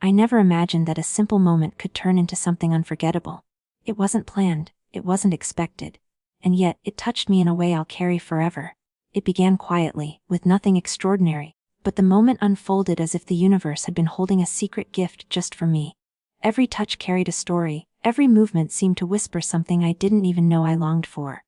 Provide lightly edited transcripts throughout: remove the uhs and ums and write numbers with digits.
I never imagined that a simple moment could turn into something unforgettable. It wasn't planned, it wasn't expected. And yet, it touched me in a way I'll carry forever. It began quietly, with nothing extraordinary, but the moment unfolded as if the universe had been holding a secret gift just for me. Every touch carried a story, every movement seemed to whisper something I didn't even know I longed for.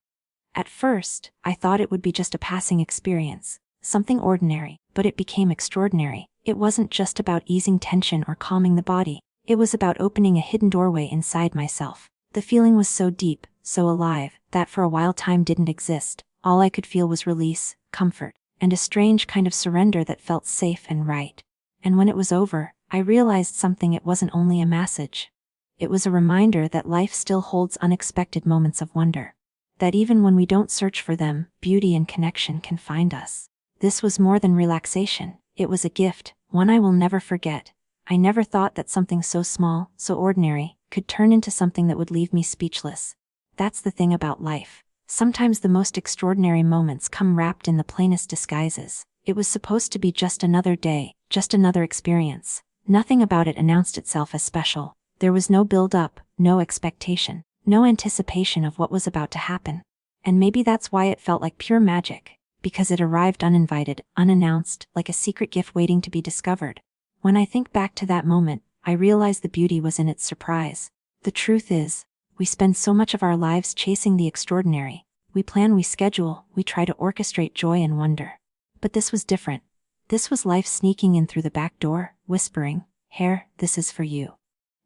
At first, I thought it would be just a passing experience, something ordinary, but it became extraordinary. It wasn't just about easing tension or calming the body, it was about opening a hidden doorway inside myself. The feeling was so deep, so alive, that for a while time didn't exist. All I could feel was release, comfort, and a strange kind of surrender that felt safe and right. And when it was over, I realized something. It wasn't only a message. It was a reminder that life still holds unexpected moments of wonder. That even when we don't search for them, beauty and connection can find us. This was more than relaxation. It was a gift, one I will never forget. I never thought that something so small, so ordinary, could turn into something that would leave me speechless. That's the thing about life. Sometimes the most extraordinary moments come wrapped in the plainest disguises. It was supposed to be just another day, just another experience. Nothing about it announced itself as special. There was no build-up, no expectation, no anticipation of what was about to happen. And maybe that's why it felt like pure magic, because it arrived uninvited, unannounced, like a secret gift waiting to be discovered. When I think back to that moment, I realize the beauty was in its surprise. The truth is, we spend so much of our lives chasing the extraordinary. We plan, we schedule, we try to orchestrate joy and wonder. But this was different. This was life sneaking in through the back door, whispering, "Here, this is for you."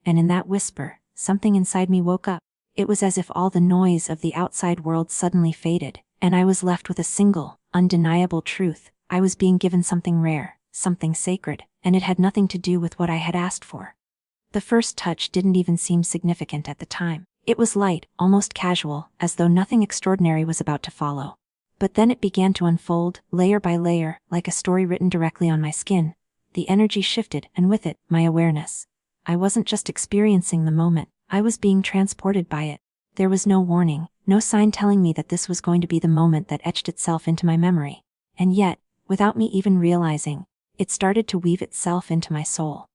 And in that whisper, something inside me woke up. It was as if all the noise of the outside world suddenly faded, and I was left with a single, undeniable truth. I was being given something rare, something sacred, and it had nothing to do with what I had asked for. The first touch didn't even seem significant at the time. It was light, almost casual, as though nothing extraordinary was about to follow. But then it began to unfold, layer by layer, like a story written directly on my skin. The energy shifted, and with it, my awareness. I wasn't just experiencing the moment, I was being transported by it. There was no warning, no sign telling me that this was going to be the moment that etched itself into my memory. And yet, without me even realizing, it started to weave itself into my soul.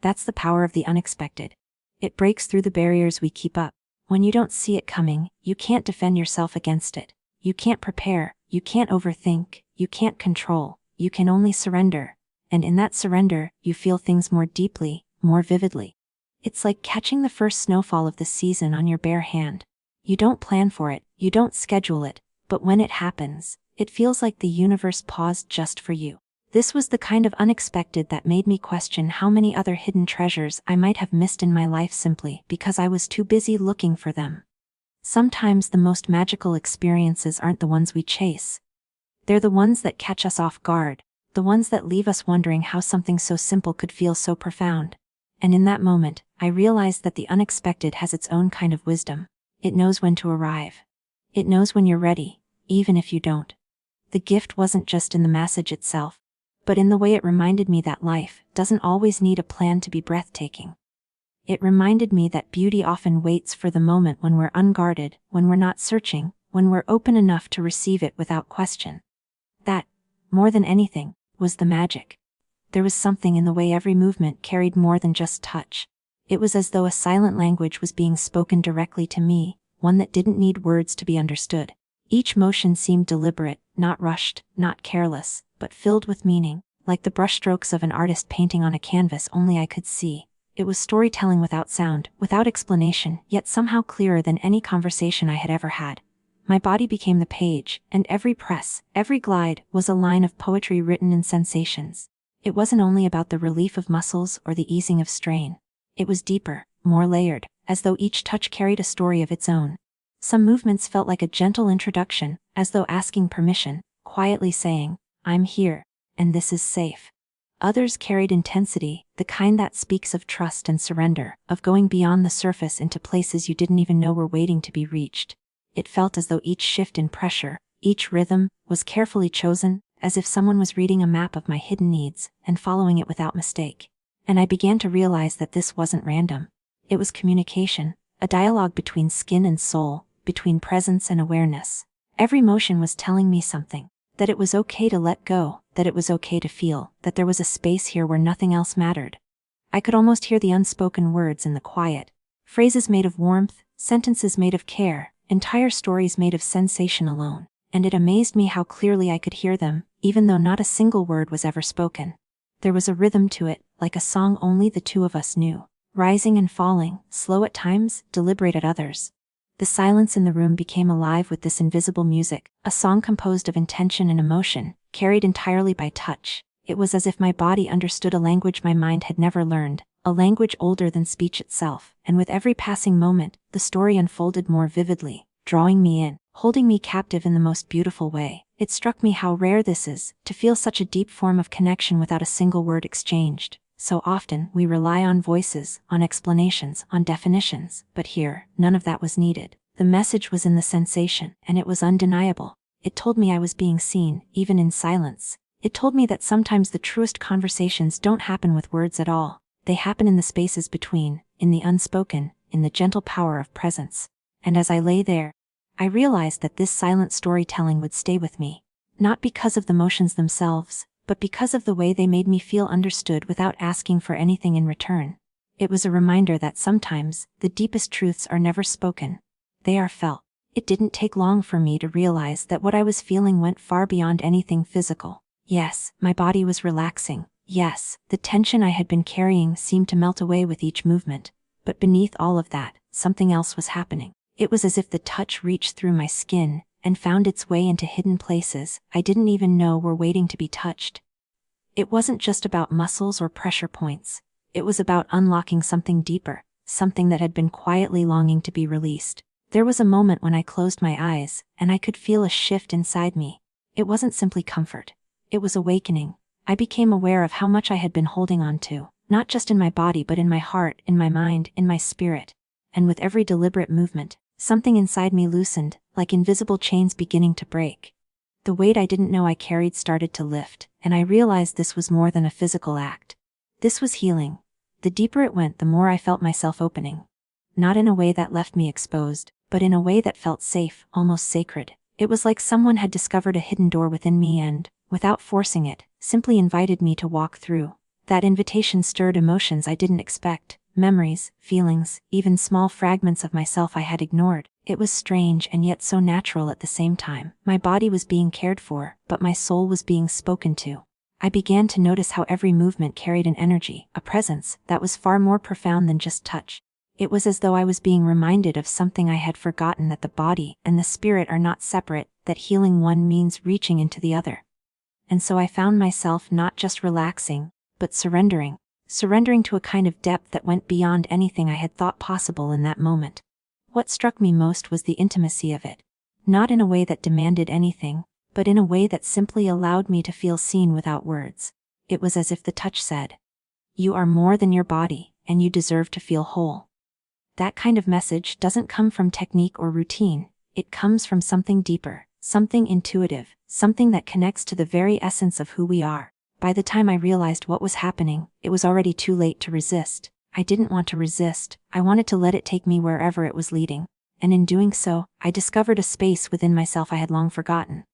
That's the power of the unexpected. It breaks through the barriers we keep up. When you don't see it coming, you can't defend yourself against it. You can't prepare, you can't overthink, you can't control, you can only surrender. And in that surrender, you feel things more deeply, more vividly. It's like catching the first snowfall of the season on your bare hand. You don't plan for it, you don't schedule it, but when it happens, it feels like the universe paused just for you. This was the kind of unexpected that made me question how many other hidden treasures I might have missed in my life simply because I was too busy looking for them. Sometimes the most magical experiences aren't the ones we chase. They're the ones that catch us off guard, the ones that leave us wondering how something so simple could feel so profound. And in that moment, I realized that the unexpected has its own kind of wisdom. It knows when to arrive. It knows when you're ready, even if you don't. The gift wasn't just in the message itself, but in the way it reminded me that life doesn't always need a plan to be breathtaking. It reminded me that beauty often waits for the moment when we're unguarded, when we're not searching, when we're open enough to receive it without question. That, more than anything, was the magic. There was something in the way every movement carried more than just touch. It was as though a silent language was being spoken directly to me, one that didn't need words to be understood. Each motion seemed deliberate, not rushed, not careless, but filled with meaning, like the brushstrokes of an artist painting on a canvas only I could see. It was storytelling without sound, without explanation, yet somehow clearer than any conversation I had ever had. My body became the page, and every press, every glide, was a line of poetry written in sensations. It wasn't only about the relief of muscles or the easing of strain. It was deeper, more layered, as though each touch carried a story of its own. Some movements felt like a gentle introduction, as though asking permission, quietly saying, "I'm here, and this is safe." Others carried intensity, the kind that speaks of trust and surrender, of going beyond the surface into places you didn't even know were waiting to be reached. It felt as though each shift in pressure, each rhythm, was carefully chosen, as if someone was reading a map of my hidden needs and following it without mistake. And I began to realize that this wasn't random. It was communication, a dialogue between skin and soul, between presence and awareness. Every motion was telling me something, that it was okay to let go, that it was okay to feel, that there was a space here where nothing else mattered. I could almost hear the unspoken words in the quiet. Phrases made of warmth, sentences made of care, entire stories made of sensation alone. And it amazed me how clearly I could hear them, even though not a single word was ever spoken. There was a rhythm to it, like a song only the two of us knew. Rising and falling, slow at times, deliberate at others. The silence in the room became alive with this invisible music, a song composed of intention and emotion, carried entirely by touch. It was as if my body understood a language my mind had never learned, a language older than speech itself, and with every passing moment, the story unfolded more vividly, drawing me in, holding me captive in the most beautiful way. It struck me how rare this is, to feel such a deep form of connection without a single word exchanged. So often, we rely on voices, on explanations, on definitions, but here, none of that was needed. The message was in the sensation, and it was undeniable. It told me I was being seen, even in silence. It told me that sometimes the truest conversations don't happen with words at all. They happen in the spaces between, in the unspoken, in the gentle power of presence. And as I lay there, I realized that this silent storytelling would stay with me. Not because of the motions themselves, but because of the way they made me feel understood without asking for anything in return. It was a reminder that sometimes, the deepest truths are never spoken. They are felt. It didn't take long for me to realize that what I was feeling went far beyond anything physical. Yes, my body was relaxing. Yes, the tension I had been carrying seemed to melt away with each movement. But beneath all of that, something else was happening. It was as if the touch reached through my skin and found its way into hidden places I didn't even know were waiting to be touched. It wasn't just about muscles or pressure points. It was about unlocking something deeper, something that had been quietly longing to be released. There was a moment when I closed my eyes, and I could feel a shift inside me. It wasn't simply comfort. It was awakening. I became aware of how much I had been holding on to, not just in my body but in my heart, in my mind, in my spirit. And with every deliberate movement, something inside me loosened, like invisible chains beginning to break. The weight I didn't know I carried started to lift, and I realized this was more than a physical act. This was healing. The deeper it went, the more I felt myself opening. Not in a way that left me exposed, but in a way that felt safe, almost sacred. It was like someone had discovered a hidden door within me and, without forcing it, simply invited me to walk through. That invitation stirred emotions I didn't expect, memories, feelings, even small fragments of myself I had ignored. It was strange and yet so natural at the same time. My body was being cared for, but my soul was being spoken to. I began to notice how every movement carried an energy, a presence, that was far more profound than just touch. It was as though I was being reminded of something I had forgotten, that the body and the spirit are not separate, that healing one means reaching into the other. And so I found myself not just relaxing, but surrendering to a kind of depth that went beyond anything I had thought possible in that moment. What struck me most was the intimacy of it. Not in a way that demanded anything, but in a way that simply allowed me to feel seen without words. It was as if the touch said, "You are more than your body, and you deserve to feel whole." That kind of message doesn't come from technique or routine. It comes from something deeper, something intuitive, something that connects to the very essence of who we are. By the time I realized what was happening, it was already too late to resist. I didn't want to resist. I wanted to let it take me wherever it was leading. And in doing so, I discovered a space within myself I had long forgotten.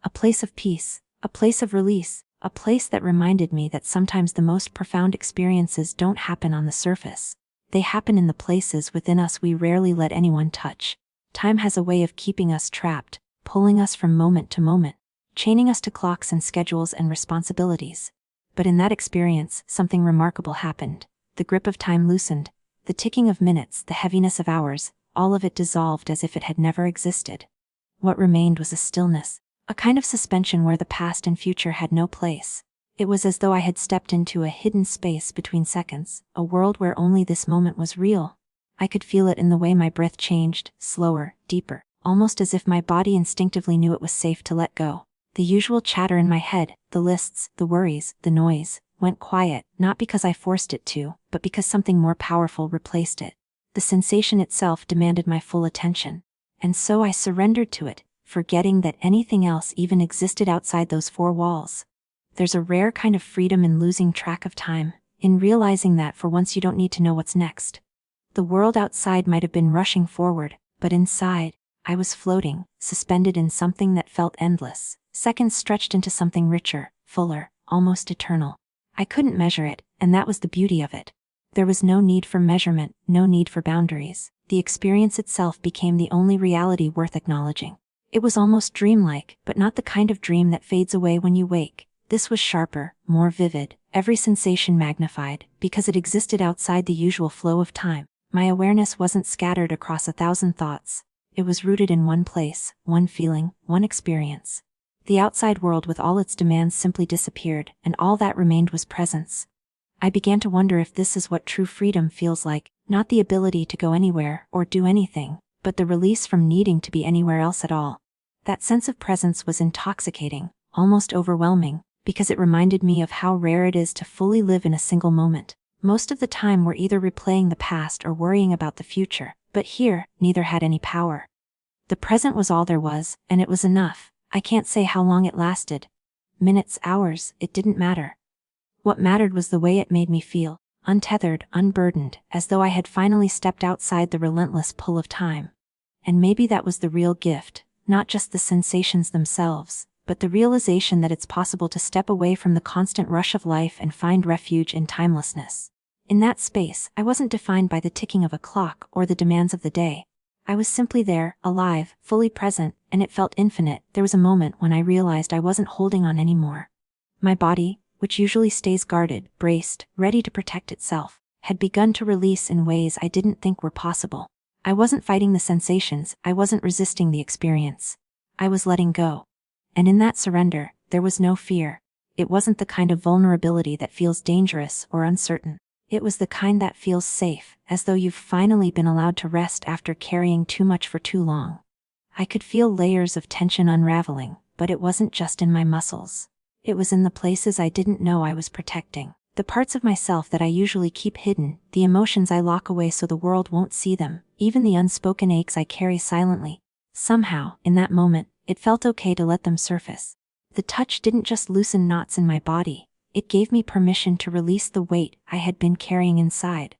A place of peace, a place of release, a place that reminded me that sometimes the most profound experiences don't happen on the surface. They happen in the places within us we rarely let anyone touch. Time has a way of keeping us trapped, pulling us from moment to moment, chaining us to clocks and schedules and responsibilities. But in that experience, something remarkable happened. The grip of time loosened, the ticking of minutes, the heaviness of hours, all of it dissolved as if it had never existed. What remained was a stillness, a kind of suspension where the past and future had no place. It was as though I had stepped into a hidden space between seconds, a world where only this moment was real. I could feel it in the way my breath changed, slower, deeper, almost as if my body instinctively knew it was safe to let go. The usual chatter in my head, the lists, the worries, the noise, went quiet, not because I forced it to, but because something more powerful replaced it. The sensation itself demanded my full attention. And so I surrendered to it, forgetting that anything else even existed outside those four walls. There's a rare kind of freedom in losing track of time, in realizing that for once you don't need to know what's next. The world outside might have been rushing forward, but inside, I was floating, suspended in something that felt endless. Seconds stretched into something richer, fuller, almost eternal. I couldn't measure it, and that was the beauty of it. There was no need for measurement, no need for boundaries. The experience itself became the only reality worth acknowledging. It was almost dreamlike, but not the kind of dream that fades away when you wake. This was sharper, more vivid, every sensation magnified, because it existed outside the usual flow of time. My awareness wasn't scattered across 1,000 thoughts. It was rooted in one place, one feeling, one experience. The outside world with all its demands simply disappeared, and all that remained was presence. I began to wonder if this is what true freedom feels like, not the ability to go anywhere or do anything, but the release from needing to be anywhere else at all. That sense of presence was intoxicating, almost overwhelming, because it reminded me of how rare it is to fully live in a single moment. Most of the time we're either replaying the past or worrying about the future, but here, neither had any power. The present was all there was, and it was enough. I can't say how long it lasted. Minutes, hours, it didn't matter. What mattered was the way it made me feel, untethered, unburdened, as though I had finally stepped outside the relentless pull of time. And maybe that was the real gift, not just the sensations themselves, but the realization that it's possible to step away from the constant rush of life and find refuge in timelessness. In that space, I wasn't defined by the ticking of a clock or the demands of the day. I was simply there, alive, fully present, and it felt infinite. There was a moment when I realized I wasn't holding on anymore. My body, which usually stays guarded, braced, ready to protect itself, had begun to release in ways I didn't think were possible. I wasn't fighting the sensations, I wasn't resisting the experience. I was letting go. And in that surrender, there was no fear. It wasn't the kind of vulnerability that feels dangerous or uncertain. It was the kind that feels safe, as though you've finally been allowed to rest after carrying too much for too long. I could feel layers of tension unraveling, but it wasn't just in my muscles. It was in the places I didn't know I was protecting. The parts of myself that I usually keep hidden, the emotions I lock away so the world won't see them, even the unspoken aches I carry silently. Somehow, in that moment, it felt okay to let them surface. The touch didn't just loosen knots in my body, it gave me permission to release the weight I had been carrying inside.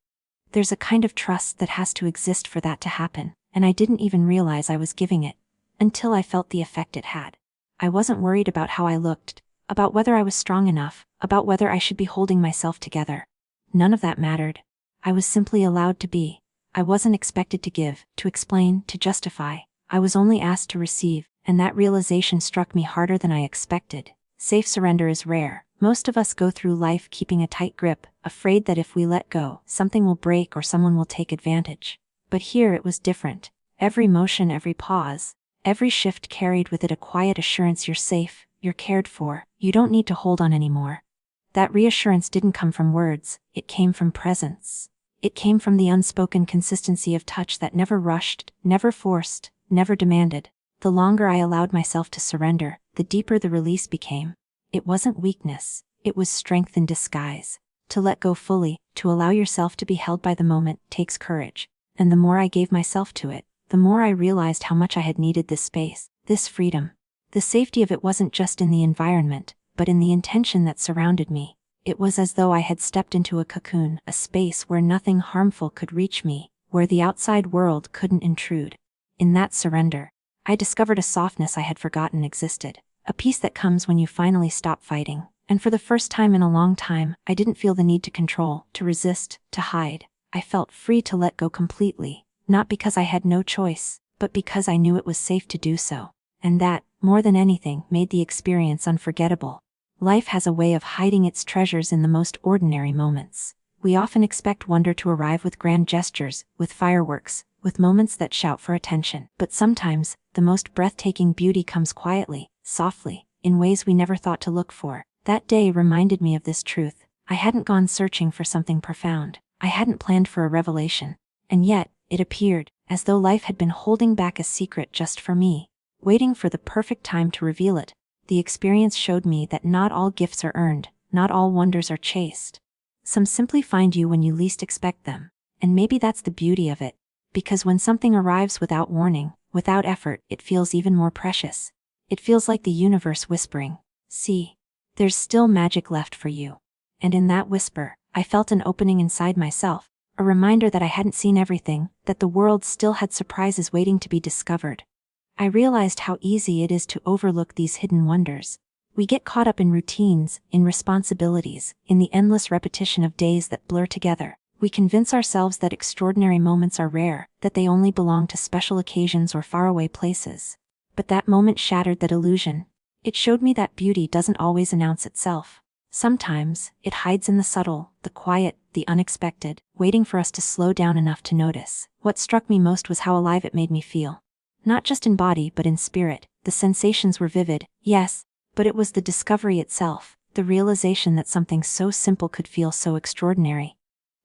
There's a kind of trust that has to exist for that to happen, and I didn't even realize I was giving it, until I felt the effect it had. I wasn't worried about how I looked, about whether I was strong enough, about whether I should be holding myself together. None of that mattered. I was simply allowed to be. I wasn't expected to give, to explain, to justify. I was only asked to receive, and that realization struck me harder than I expected. Safe surrender is rare. Most of us go through life keeping a tight grip, afraid that if we let go, something will break or someone will take advantage. But here it was different. Every motion, every pause, every shift carried with it a quiet assurance you're safe, you're cared for, you don't need to hold on anymore. That reassurance didn't come from words, it came from presence. It came from the unspoken consistency of touch that never rushed, never forced, never demanded. The longer I allowed myself to surrender, the deeper the release became. It wasn't weakness, it was strength in disguise. To let go fully, to allow yourself to be held by the moment, takes courage. And the more I gave myself to it, the more I realized how much I had needed this space, this freedom. The safety of it wasn't just in the environment, but in the intention that surrounded me. It was as though I had stepped into a cocoon, a space where nothing harmful could reach me, where the outside world couldn't intrude. In that surrender, I discovered a softness I had forgotten existed, a peace that comes when you finally stop fighting. And for the first time in a long time, I didn't feel the need to control, to resist, to hide. I felt free to let go completely, not because I had no choice, but because I knew it was safe to do so. And that, more than anything, made the experience unforgettable. Life has a way of hiding its treasures in the most ordinary moments. We often expect wonder to arrive with grand gestures, with fireworks, with moments that shout for attention. But sometimes, the most breathtaking beauty comes quietly, softly, in ways we never thought to look for. That day reminded me of this truth. I hadn't gone searching for something profound. I hadn't planned for a revelation. And yet, it appeared, as though life had been holding back a secret just for me, waiting for the perfect time to reveal it. The experience showed me that not all gifts are earned, not all wonders are chased. Some simply find you when you least expect them. And maybe that's the beauty of it, because when something arrives without warning, without effort, it feels even more precious. It feels like the universe whispering, "See, there's still magic left for you." And in that whisper, I felt an opening inside myself, a reminder that I hadn't seen everything, that the world still had surprises waiting to be discovered. I realized how easy it is to overlook these hidden wonders. We get caught up in routines, in responsibilities, in the endless repetition of days that blur together. We convince ourselves that extraordinary moments are rare, that they only belong to special occasions or faraway places. But that moment shattered that illusion. It showed me that beauty doesn't always announce itself. Sometimes, it hides in the subtle, the quiet, the unexpected, waiting for us to slow down enough to notice. What struck me most was how alive it made me feel. Not just in body but in spirit. The sensations were vivid, yes, but it was the discovery itself, the realization that something so simple could feel so extraordinary.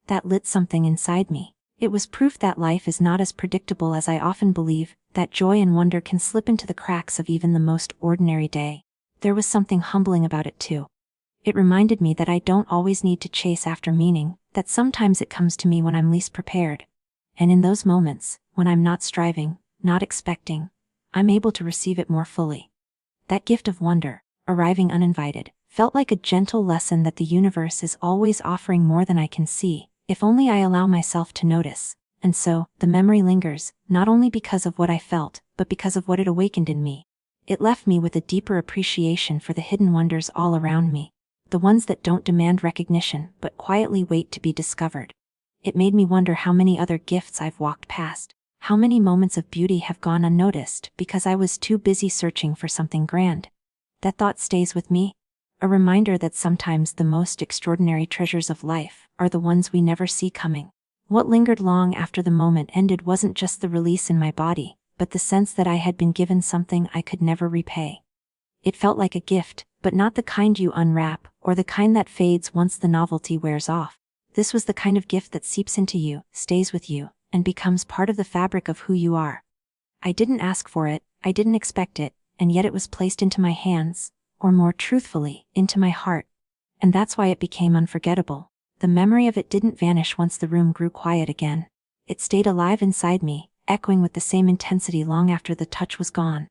That lit something inside me. It was proof that life is not as predictable as I often believe, that joy and wonder can slip into the cracks of even the most ordinary day. There was something humbling about it too. It reminded me that I don't always need to chase after meaning, that sometimes it comes to me when I'm least prepared. And in those moments, when I'm not striving, not expecting, I'm able to receive it more fully. That gift of wonder, arriving uninvited, felt like a gentle lesson that the universe is always offering more than I can see, if only I allow myself to notice. And so, the memory lingers, not only because of what I felt, but because of what it awakened in me. It left me with a deeper appreciation for the hidden wonders all around me. The ones that don't demand recognition, but quietly wait to be discovered. It made me wonder how many other gifts I've walked past, how many moments of beauty have gone unnoticed because I was too busy searching for something grand. That thought stays with me, a reminder that sometimes the most extraordinary treasures of life are the ones we never see coming. What lingered long after the moment ended wasn't just the release in my body, but the sense that I had been given something I could never repay. It felt like a gift, but not the kind you unwrap, or the kind that fades once the novelty wears off. This was the kind of gift that seeps into you, stays with you, and becomes part of the fabric of who you are. I didn't ask for it, I didn't expect it, and yet it was placed into my hands, or more truthfully, into my heart. And that's why it became unforgettable. The memory of it didn't vanish once the room grew quiet again. It stayed alive inside me, echoing with the same intensity long after the touch was gone.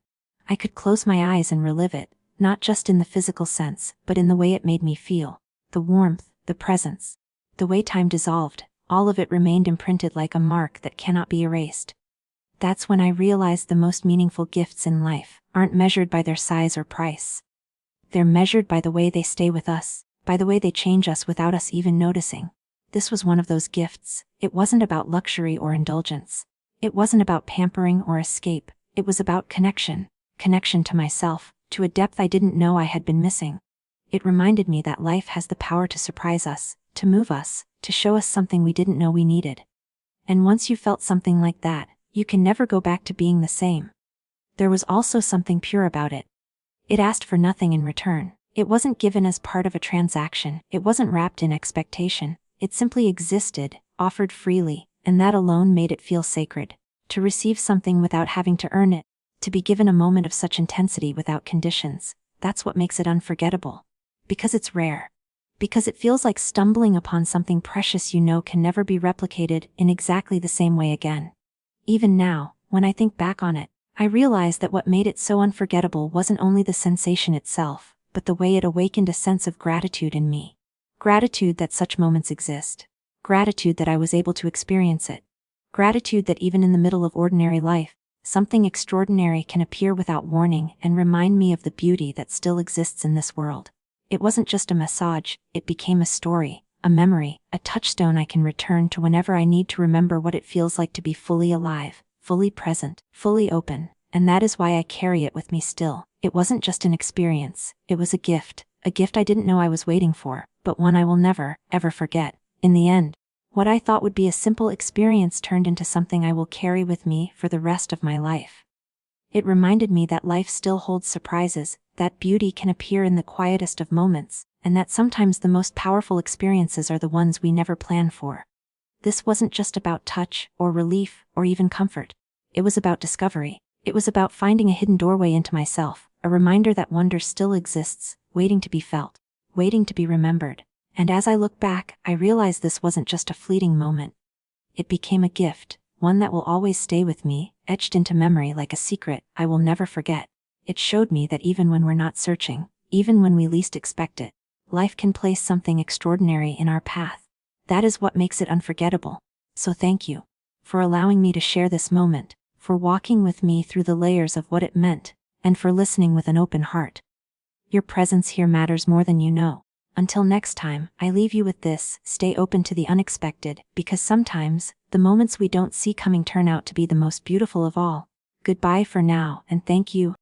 I could close my eyes and relive it, not just in the physical sense, but in the way it made me feel. The warmth, the presence, the way time dissolved, all of it remained imprinted like a mark that cannot be erased. That's when I realized the most meaningful gifts in life aren't measured by their size or price. They're measured by the way they stay with us, by the way they change us without us even noticing. This was one of those gifts. It wasn't about luxury or indulgence. It wasn't about pampering or escape. It was about connection. Connection to myself, to a depth I didn't know I had been missing. It reminded me that life has the power to surprise us, to move us, to show us something we didn't know we needed. And once you felt something like that, you can never go back to being the same. There was also something pure about it. It asked for nothing in return. It wasn't given as part of a transaction. It wasn't wrapped in expectation. It simply existed, offered freely, and that alone made it feel sacred. To receive something without having to earn it, to be given a moment of such intensity without conditions, that's what makes it unforgettable. Because it's rare. Because it feels like stumbling upon something precious you know can never be replicated in exactly the same way again. Even now, when I think back on it, I realize that what made it so unforgettable wasn't only the sensation itself, but the way it awakened a sense of gratitude in me. Gratitude that such moments exist. Gratitude that I was able to experience it. Gratitude that even in the middle of ordinary life, something extraordinary can appear without warning and remind me of the beauty that still exists in this world. It wasn't just a massage, it became a story, a memory, a touchstone I can return to whenever I need to remember what it feels like to be fully alive, fully present, fully open, and that is why I carry it with me still. It wasn't just an experience, it was a gift I didn't know I was waiting for, but one I will never, ever forget. In the end, what I thought would be a simple experience turned into something I will carry with me for the rest of my life. It reminded me that life still holds surprises, that beauty can appear in the quietest of moments, and that sometimes the most powerful experiences are the ones we never plan for. This wasn't just about touch, or relief, or even comfort. It was about discovery. It was about finding a hidden doorway into myself, a reminder that wonder still exists, waiting to be felt, waiting to be remembered. And as I look back, I realize this wasn't just a fleeting moment. It became a gift, one that will always stay with me, etched into memory like a secret I will never forget. It showed me that even when we're not searching, even when we least expect it, life can place something extraordinary in our path. That is what makes it unforgettable. So thank you for allowing me to share this moment, for walking with me through the layers of what it meant, and for listening with an open heart. Your presence here matters more than you know. Until next time, I leave you with this: stay open to the unexpected, because sometimes, the moments we don't see coming turn out to be the most beautiful of all. Goodbye for now, and thank you